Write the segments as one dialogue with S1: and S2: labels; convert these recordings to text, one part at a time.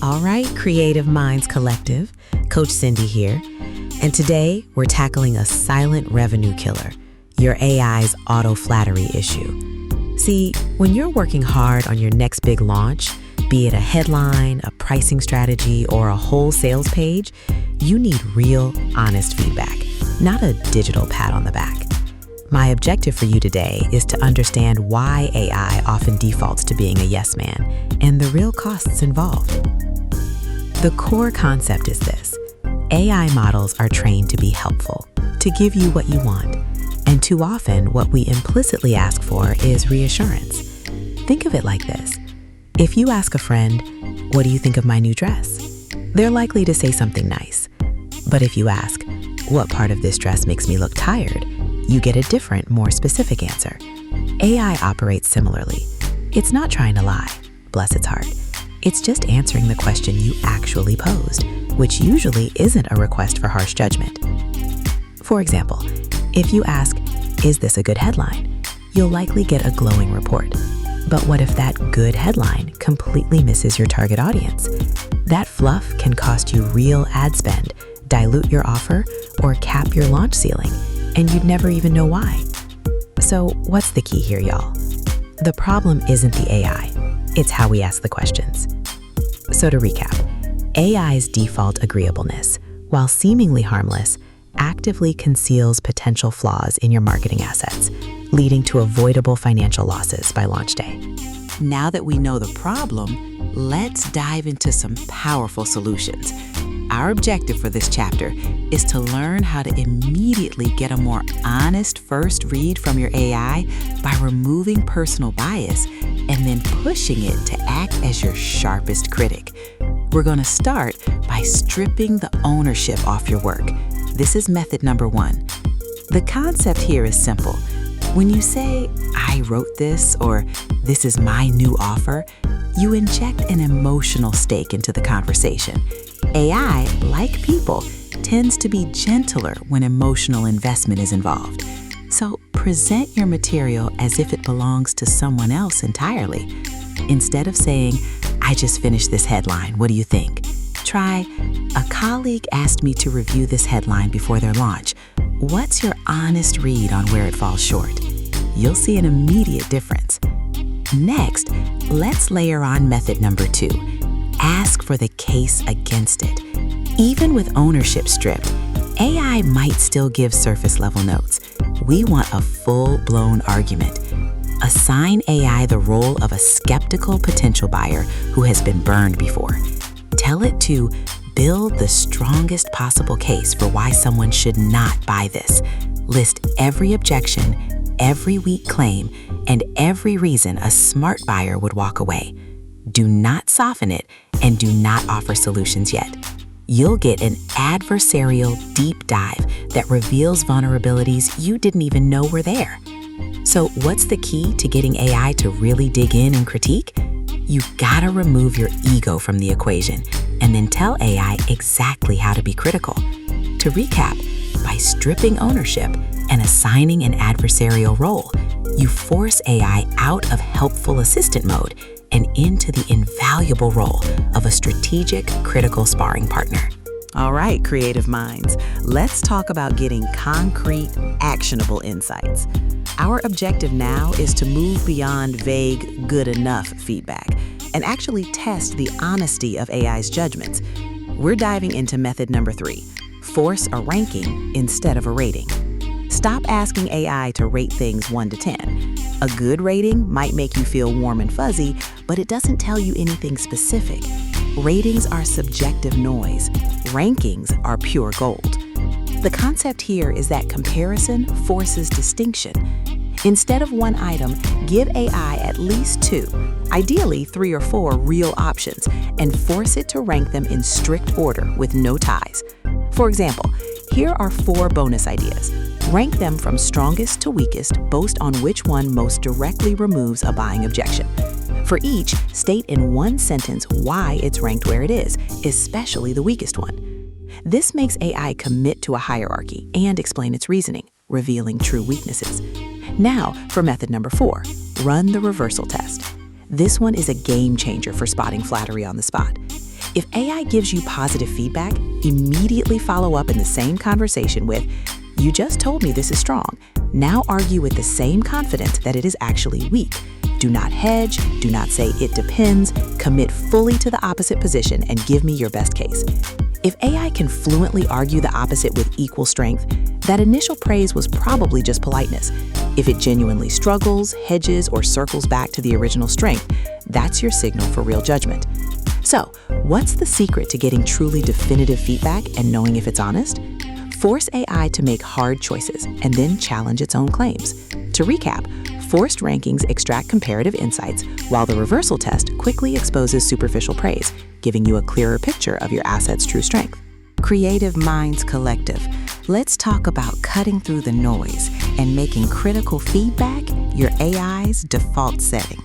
S1: All right, Creative Minds Collective, Coach Cindy here. And today we're tackling a silent revenue killer, your AI's auto-flattery issue. See, when you're working hard on your next big launch, be it a headline, a pricing strategy, or a whole sales page, you need real, honest feedback, not a digital pat on the back. My objective for you today is to understand why AI often defaults to being a yes man and the real costs involved. The core concept is this: AI models are trained to be helpful, to give you what you want, and too often what we implicitly ask for is reassurance. Think of it like this. If you ask a friend, "What do you think of my new dress?" they're likely to say something nice. But if you ask, "What part of this dress makes me look tired?" you get a different, more specific answer. AI operates similarly. It's not trying to lie, bless its heart. It's just answering the question you actually posed, which usually isn't a request for harsh judgment. For example, if you ask, "Is this a good headline?" you'll likely get a glowing report. But what if that good headline completely misses your target audience? That fluff can cost you real ad spend, dilute your offer, or cap your launch ceiling, and you'd never even know why. So what's the key here, y'all? The problem isn't the AI, it's how we ask the questions. So to recap, AI's default agreeableness, while seemingly harmless, actively conceals potential flaws in your marketing assets, leading to avoidable financial losses by launch day.
S2: Now that we know the problem, let's dive into some powerful solutions. Our objective for this chapter is to learn how to immediately get a more honest first read from your AI by removing personal bias and then pushing it to act as your sharpest critic. We're going to start by stripping the ownership off your work. This is method number 1. The concept here is simple. When you say, "I wrote this," or "this is my new offer," you inject an emotional stake into the conversation. AI, like people, tends to be gentler when emotional investment is involved. So present your material as if it belongs to someone else entirely. Instead of saying, "I just finished this headline, what do you think?" try, "A colleague asked me to review this headline before their launch. What's your honest read on where it falls short?" You'll see an immediate difference. Next, let's layer on method number 2. Ask for the case against it. Even with ownership stripped, AI might still give surface-level notes. We want a full-blown argument. Assign AI the role of a skeptical potential buyer who has been burned before. Tell it to build the strongest possible case for why someone should not buy this. List every objection, every weak claim, and every reason a smart buyer would walk away. Do not soften it, and do not offer solutions yet. You'll get an adversarial deep dive that reveals vulnerabilities you didn't even know were there. So what's the key to getting AI to really dig in and critique? You've got to remove your ego from the equation and then tell AI exactly how to be critical. To recap, by stripping ownership and assigning an adversarial role, you force AI out of helpful assistant mode and into the invaluable role of a strategic, critical sparring partner.
S3: All right, creative minds, let's talk about getting concrete, actionable insights. Our objective now is to move beyond vague, good enough feedback and actually test the honesty of AI's judgments. We're diving into method number 3, force a ranking instead of a rating. Stop asking AI to rate things 1 to 10. A good rating might make you feel warm and fuzzy, but it doesn't tell you anything specific. Ratings are subjective noise. Rankings are pure gold. The concept here is that comparison forces distinction. Instead of 1 item, give AI at least 2, ideally 3 or 4 real options, and force it to rank them in strict order with no ties. For example, here are 4 bonus ideas. Rank them from strongest to weakest based on which one most directly removes a buying objection. For each, state in 1 sentence why it's ranked where it is, especially the weakest one. This makes AI commit to a hierarchy and explain its reasoning, revealing true weaknesses. Now, for method number 4, run the reversal test. This one is a game changer for spotting flattery on the spot. If AI gives you positive feedback, immediately follow up in the same conversation with, "You just told me this is strong. Now argue with the same confidence that it is actually weak. Do not hedge, do not say it depends, commit fully to the opposite position and give me your best case." If AI can fluently argue the opposite with equal strength, that initial praise was probably just politeness. If it genuinely struggles, hedges, or circles back to the original strength, that's your signal for real judgment. So, what's the secret to getting truly definitive feedback and knowing if it's honest? Force AI to make hard choices and then challenge its own claims. To recap, forced rankings extract comparative insights, while the reversal test quickly exposes superficial praise, giving you a clearer picture of your asset's true strength.
S2: Creative Minds Collective, let's talk about cutting through the noise and making critical feedback your AI's default setting.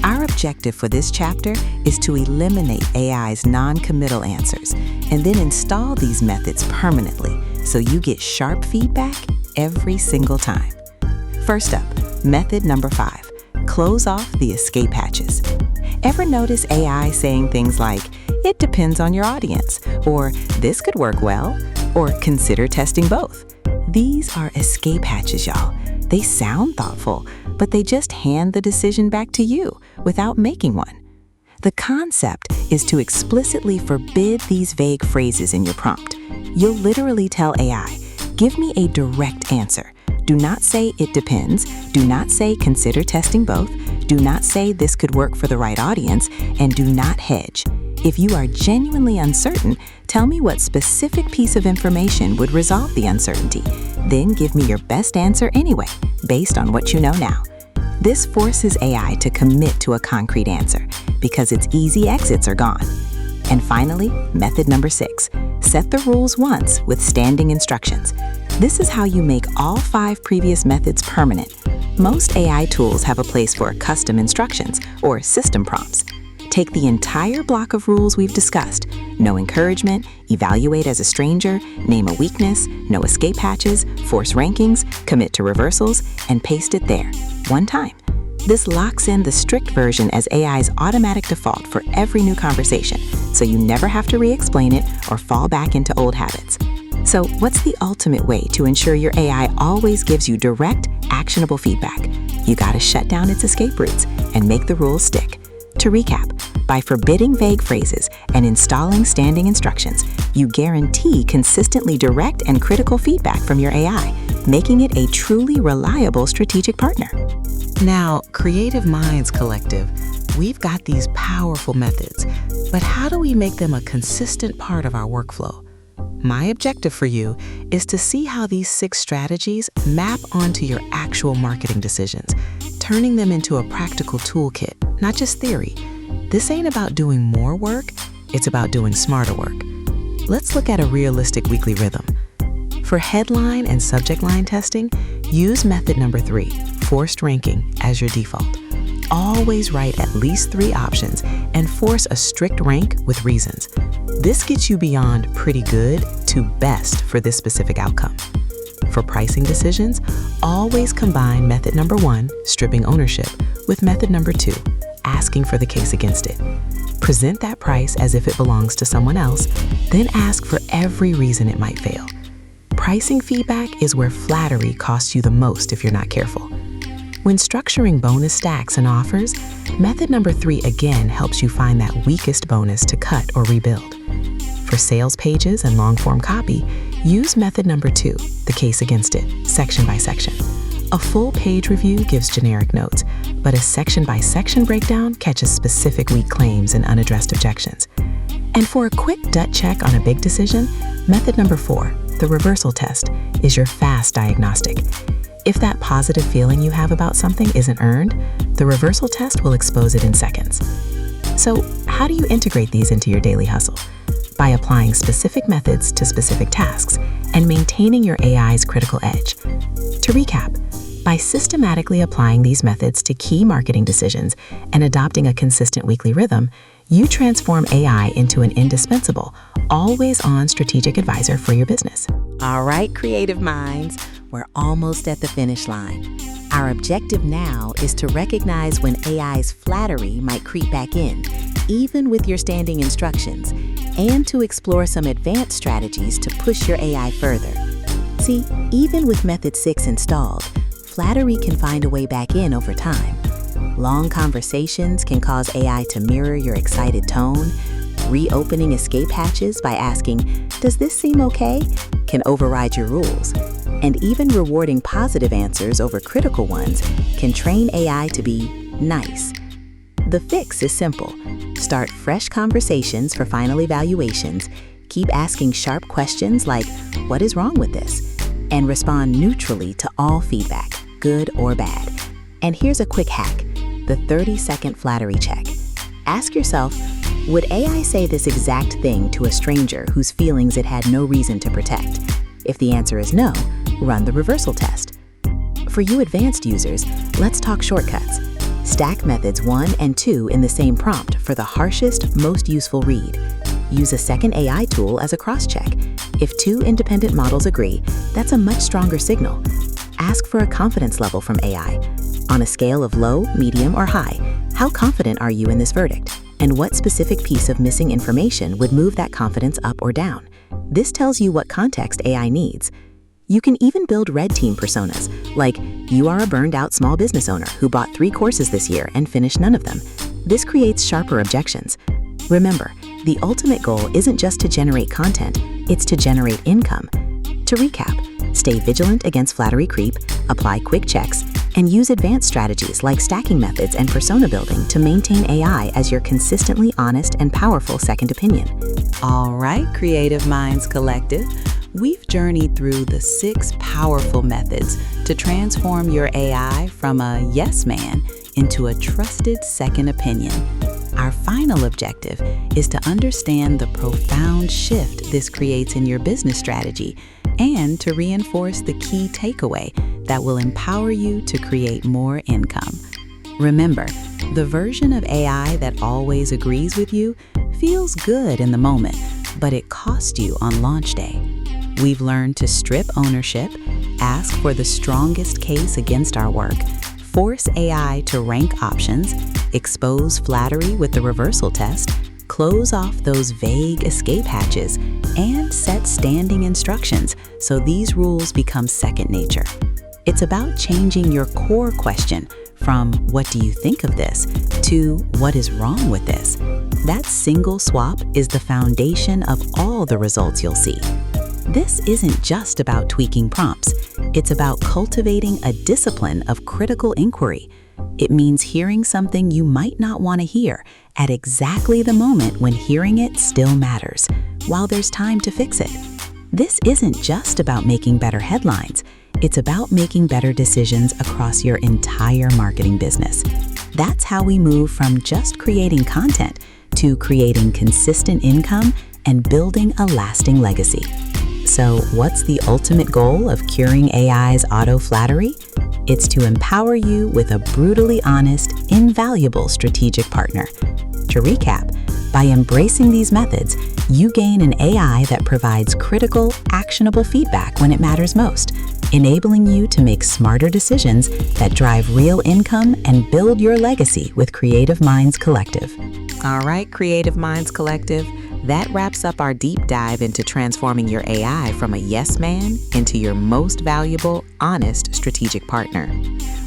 S2: Our objective for this chapter is to eliminate AI's non-committal answers and then install these methods permanently so you get sharp feedback every single time. First up, method number 5, close off the escape hatches. Ever notice AI saying things like, "It depends on your audience," or "This could work well," or "Consider testing both"? These are escape hatches, y'all. They sound thoughtful, but they just hand the decision back to you without making one. The concept is to explicitly forbid these vague phrases in your prompt. You'll literally tell AI, "Give me a direct answer. Do not say it depends. Do not say consider testing both. Do not say this could work for the right audience, and do not hedge. If you are genuinely uncertain, tell me what specific piece of information would resolve the uncertainty. Then give me your best answer anyway, based on what you know now." This forces AI to commit to a concrete answer because its easy exits are gone. And finally, method number 6, set the rules once with standing instructions. This is how you make all 5 previous methods permanent. Most AI tools have a place for custom instructions or system prompts. Take the entire block of rules we've discussed: no encouragement, evaluate as a stranger, name a weakness, no escape hatches, force rankings, commit to reversals, and paste it there, one time. This locks in the strict version as AI's automatic default for every new conversation, so you never have to re-explain it or fall back into old habits. So, what's the ultimate way to ensure your AI always gives you direct, actionable feedback? You gotta shut down its escape routes and make the rules stick. To recap, by forbidding vague phrases and installing standing instructions, you guarantee consistently direct and critical feedback from your AI, making it a truly reliable strategic partner.
S3: Now, Creative Minds Collective, we've got these powerful methods, but how do we make them a consistent part of our workflow? My objective for you is to see how these 6 strategies map onto your actual marketing decisions, turning them into a practical toolkit, not just theory. This ain't about doing more work, it's about doing smarter work. Let's look at a realistic weekly rhythm. For headline and subject line testing, use method number 3, forced ranking, as your default. Always write at least 3 options and force a strict rank with reasons. This gets you beyond pretty good to best for this specific outcome. For pricing decisions, always combine method number 1, stripping ownership, with method number 2, asking for the case against it. Present that price as if it belongs to someone else, then ask for every reason it might fail. Pricing feedback is where flattery costs you the most if you're not careful. When structuring bonus stacks and offers, method number 3 again helps you find that weakest bonus to cut or rebuild. For sales pages and long-form copy, use method number 2, the case against it, section by section. A full page review gives generic notes, but a section-by-section breakdown catches specific weak claims and unaddressed objections. And for a quick gut check on a big decision, method number 4, the reversal test, is your fast diagnostic. If that positive feeling you have about something isn't earned, the reversal test will expose it in seconds. So, how do you integrate these into your daily hustle? By applying specific methods to specific tasks and maintaining your AI's critical edge. To recap, by systematically applying these methods to key marketing decisions and adopting a consistent weekly rhythm, you transform AI into an indispensable, always-on strategic advisor for your business.
S2: All right, creative minds,
S3: we're almost at the finish line. Our objective now is to recognize when AI's flattery might creep back in, even with your standing instructions, and to explore some advanced strategies to push your AI further. See, even with Method 6 installed, flattery can find a way back in over time. Long conversations can cause AI to mirror your excited tone. Reopening escape hatches by asking, "Does this seem okay?" can override your rules. And even rewarding positive answers over critical ones can train AI to be nice. The fix is simple. Start fresh conversations for final evaluations. Keep asking sharp questions like, "What is wrong with this?" And respond neutrally to all feedback, good or bad. And here's a quick hack, the 30-second flattery check. Ask yourself, would AI say this exact thing to a stranger whose feelings it had no reason to protect? If the answer is no, run the reversal test. For you advanced users, let's talk shortcuts. Stack methods 1 and 2 in the same prompt for the harshest, most useful read. Use a second AI tool as a cross-check. If 2 independent models agree, that's a much stronger signal. Ask for a confidence level from AI. On a scale of low, medium, or high, how confident are you in this verdict? And what specific piece of missing information would move that confidence up or down? This tells you what context AI needs. You can even build red team personas, like you are a burned out small business owner who bought 3 courses this year and finished none of them. This creates sharper objections. Remember, the ultimate goal isn't just to generate content, it's to generate income. To recap, stay vigilant against flattery creep, apply quick checks, and use advanced strategies like stacking methods and persona building to maintain AI as your consistently honest and powerful second opinion.
S2: All right, Creative Minds Collective, we've journeyed through the 6 powerful methods to transform your AI from a yes man into a trusted second opinion. Our final objective is to understand the profound shift this creates in your business strategy and to reinforce the key takeaway that will empower you to create more income. Remember, the version of AI that always agrees with you feels good in the moment, but it costs you on launch day. We've learned to strip ownership, ask for the strongest case against our work, force AI to rank options, expose flattery with the reversal test, close off those vague escape hatches, and set standing instructions so these rules become second nature. It's about changing your core question from "what do you think of this?" to "what is wrong with this?" That single swap is the foundation of all the results you'll see. This isn't just about tweaking prompts. It's about cultivating a discipline of critical inquiry. It means hearing something you might not want to hear at exactly the moment when hearing it still matters, while there's time to fix it. This isn't just about making better headlines. It's about making better decisions across your entire marketing business. That's how we move from just creating content to creating consistent income and building a lasting legacy. So, what's the ultimate goal of curing AI's auto-flattery? It's to empower you with a brutally honest, invaluable strategic partner. To recap, by embracing these methods, you gain an AI that provides critical, actionable feedback when it matters most, enabling you to make smarter decisions that drive real income and build your legacy with Creative Minds Collective. All right, Creative Minds Collective, that wraps up our deep dive into transforming your AI from a yes man into your most valuable, honest strategic partner.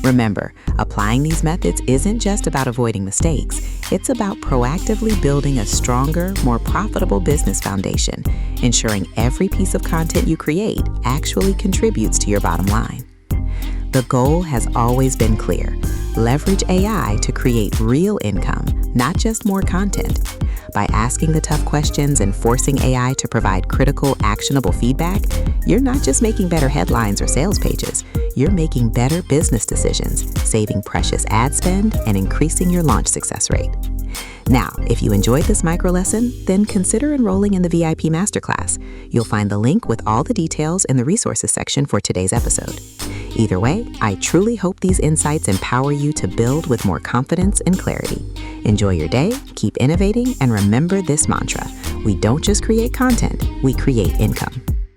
S2: Remember, applying these methods isn't just about avoiding mistakes. It's about proactively building a stronger, more profitable business foundation, ensuring every piece of content you create actually contributes to your bottom line. The goal has always been clear. Leverage AI to create real income, not just more content. By asking the tough questions and forcing AI to provide critical, actionable feedback, you're not just making better headlines or sales pages, you're making better business decisions, saving precious ad spend, and increasing your launch success rate. Now, if you enjoyed this micro lesson, then consider enrolling in the VIP Masterclass. You'll find the link with all the details in the resources section for today's episode. Either way, I truly hope these insights empower you to build with more confidence and clarity. Enjoy your day, keep innovating, and remember this mantra: we don't just create content, we create income.